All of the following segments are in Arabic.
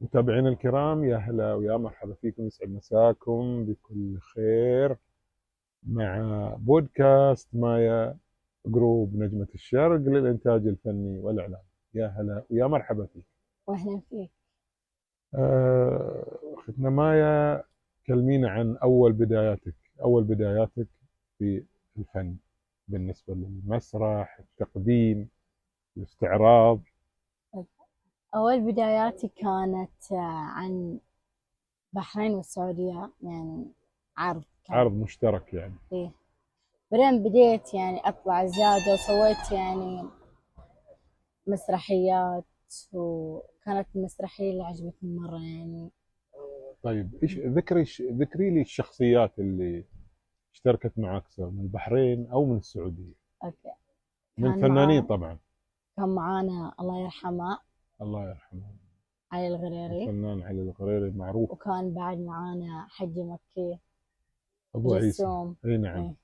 متابعينا الكرام، يا هلا ويا مرحبا فيكم، يسعد مساكم بكل خير مع بودكاست مايا جروب نجمة الشرق للإنتاج الفني والإعلام. يا هلا ويا مرحبا فيك. واهلا فيك. أختنا مايا، كلمينا عن أول بداياتك في الفن، بالنسبة للمسرح، التقديم، الاستعراض. أول بداياتي كانت عن بحرين والسعودية، يعني عرض كان عرض مشترك يعني. فيه. بعدين بديت يعني أطلع زيادة وسويت يعني مسرحيات، وكانت المسرحية اللي عجبتني مرة يعني. طيب، ايش ذكري لي الشخصيات اللي اشتركت معك، سواء من البحرين او من السعوديه، أوكي. من كان الفنانين معانا طبعا. كان معانا الله يرحمه الله يرحمه. علي الغريري، الفنان علي الغريري معروف. وكان بعد معانا حجي مكي ابو عيسى. وجسوم. اي نعم. إيه.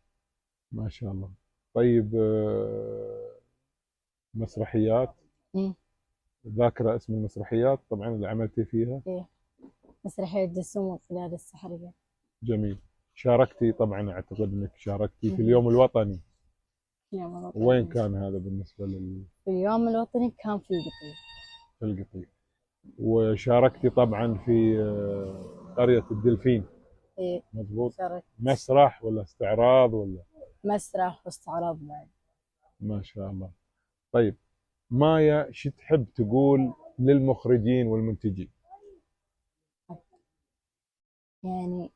ما شاء الله. طيب، مسرحيات، إيه. ذاكره اسم المسرحيات طبعا اللي عملتي فيها؟ إيه. مسرحية جسوم والقلادة السحرية. جميل. شاركتي طبعا، اعتقد انك شاركتي في مهم. اليوم الوطني. يوم وين الوطني. كان هذا بالنسبه في اليوم الوطني كان في القطيف. للقطيع؟ وشاركتي طبعا في قريه الدلفين. إيه. مضبوط. شاركت مسرح ولا استعراض ولا؟ مسرح واستعراض بعد. ما شاء الله. طيب، مايا، شو تحب تقول للمخرجين والمنتجين؟ يعني